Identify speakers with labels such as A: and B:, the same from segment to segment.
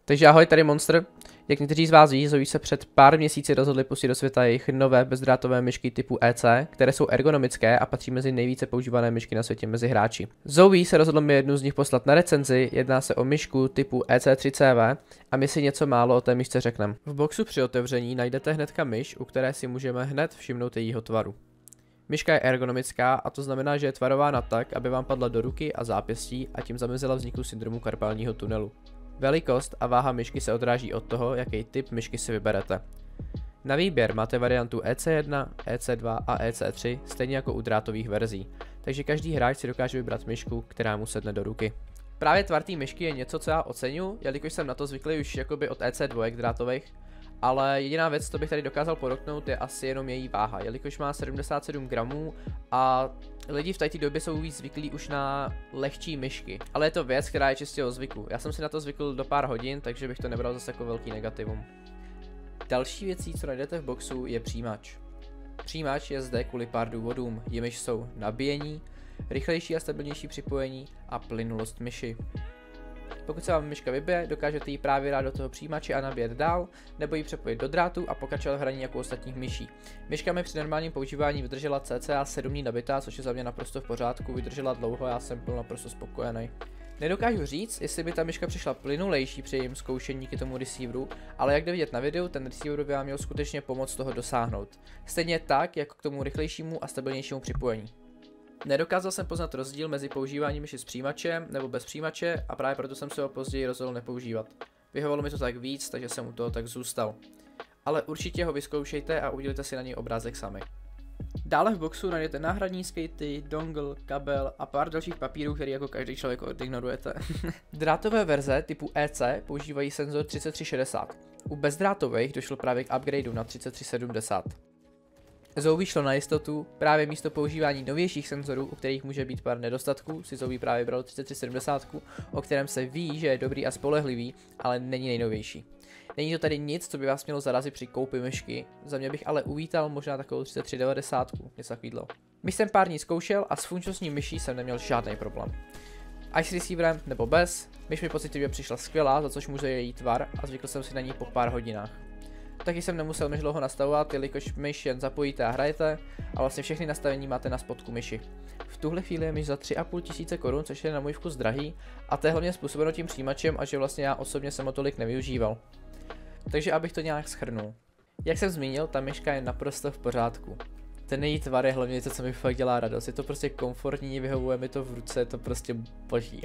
A: Takže ahoj, tady Monster. Jak někteří z vás ví, Zoe se před pár měsíci rozhodli pustit do světa jejich nové bezdrátové myšky typu EC, které jsou ergonomické a patří mezi nejvíce používané myšky na světě mezi hráči. Zoe se rozhodl mi jednu z nich poslat na recenzi, jedná se o myšku typu EC3CV a my si něco málo o té myšce řekneme. V boxu při otevření najdete hnedka myš, u které si můžeme hned všimnout jejího tvaru. Myška je ergonomická a to znamená, že je tvarována tak, aby vám padla do ruky a zápěstí a tím zamezila vzniku syndromu karpálního tunelu. Velikost a váha myšky se odráží od toho, jaký typ myšky si vyberete. Na výběr máte variantu EC1, EC2 a EC3, stejně jako u drátových verzí, takže každý hráč si dokáže vybrat myšku, která mu sedne do ruky. Právě tvar té myšky je něco, co já oceňuji, jelikož jsem na to zvyklý už jakoby od EC2 drátových, ale jediná věc, co bych tady dokázal podotknout, je asi jenom její váha, jelikož má 77 gramů a lidi v této době jsou víc zvyklí už na lehčí myšky, ale je to věc, která je čistě o zvyku. Já jsem si na to zvykl do pár hodin, takže bych to nebral zase jako velký negativum. Další věcí, co najdete v boxu, je přijímač. Přijímač je zde kvůli pár důvodům, jimiž jsou nabíjení, rychlejší a stabilnější připojení a plynulost myši. Pokud se vám myška vybije, dokážete ji právě dát do toho přijímače a nabíjet dál, nebo ji přepojit do drátu a pokračovat v hraní jako ostatních myší. Myška mi při normálním používání vydržela cca 7 dní nabitá, což je za mě naprosto v pořádku, vydržela dlouho, já jsem byl naprosto spokojený. Nedokážu říct, jestli by ta myška přišla plynulejší při jejím zkoušení k tomu receiveru, ale jak jde vidět na videu, ten receiver by vám měl skutečně pomoct toho dosáhnout. Stejně tak, jako k tomu rychlejšímu a stabilnějšímu připojení. Nedokázal jsem poznat rozdíl mezi používáním myši s přijímačem nebo bez přijímače a právě proto jsem se ho později rozhodl nepoužívat. Vyhovovalo mi to tak víc, takže jsem u toho tak zůstal. Ale určitě ho vyzkoušejte a udělejte si na něj obrázek sami. Dále v boxu najdete náhradní skatey, dongle, kabel a pár dalších papírů, který jako každý člověk odignorujete. Drátové verze typu EC používají senzor 3360. U bezdrátových došlo právě k upgradeu na 3370. Zoe šlo na jistotu, právě místo používání novějších senzorů, u kterých může být pár nedostatků, si Zoe právě bral 3370, o kterém se ví, že je dobrý a spolehlivý, ale není nejnovější. Není to tady nic, co by vás mělo zarazit při koupi myšky, za mě bych ale uvítal možná takovou 3390, něco takového. Myš jsem pár dní zkoušel a s funkčnostní myší jsem neměl žádný problém. Ať s receiverem nebo bez, myš mi pocitově přišla skvělá, za což může její tvar a zvykl jsem si na ní po pár hodinách. Taky jsem nemusel myš dlouho nastavovat, jelikož myš jen zapojíte a hrajete a vlastně všechny nastavení máte na spodku myši. V tuhle chvíli je myš za 3500 korun, což je na můj vkus drahý a to je hlavně způsobeno tím přijímačem a že vlastně já osobně jsem ho tolik nevyužíval. Takže abych to nějak shrnul. Jak jsem zmínil, ta myška je naprosto v pořádku. Ten její tvar je hlavně něco, co mi fakt dělá radost, je to prostě komfortní, vyhovuje mi to v ruce, je to prostě boží.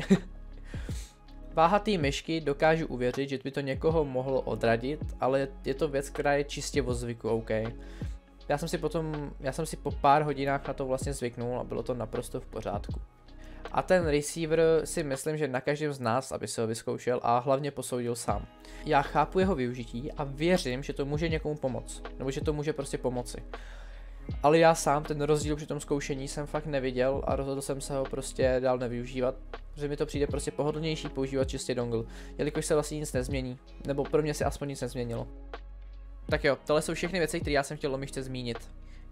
A: Váha té myšky dokážu uvěřit, že by to někoho mohlo odradit, ale je to věc, která je čistě o zvyku, OK. Já jsem si po pár hodinách na to vlastně zvyknul a bylo to naprosto v pořádku. A ten receiver si myslím, že na každém z nás, aby se ho vyzkoušel a hlavně posoudil sám. Já chápu jeho využití a věřím, že to může někomu pomoct, nebo že to může prostě pomoci. Ale já sám ten rozdíl při tom zkoušení jsem fakt neviděl a rozhodl jsem se ho prostě dál nevyužívat, protože mi to přijde prostě pohodlnější používat čistě dongle, jelikož se vlastně nic nezmění, nebo pro mě se aspoň nic nezměnilo. Tak jo, tohle jsou všechny věci, které já jsem chtěl o myšce zmínit.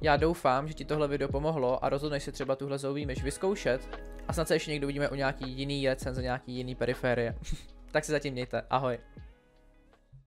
A: Já doufám, že ti tohle video pomohlo a rozhodneš si třeba tuhle Zoe myš vyzkoušet a snad se ještě někdo uvidíme u nějaký jiný recenze, nějaký jiný periférie. Tak se zatím mějte, ahoj.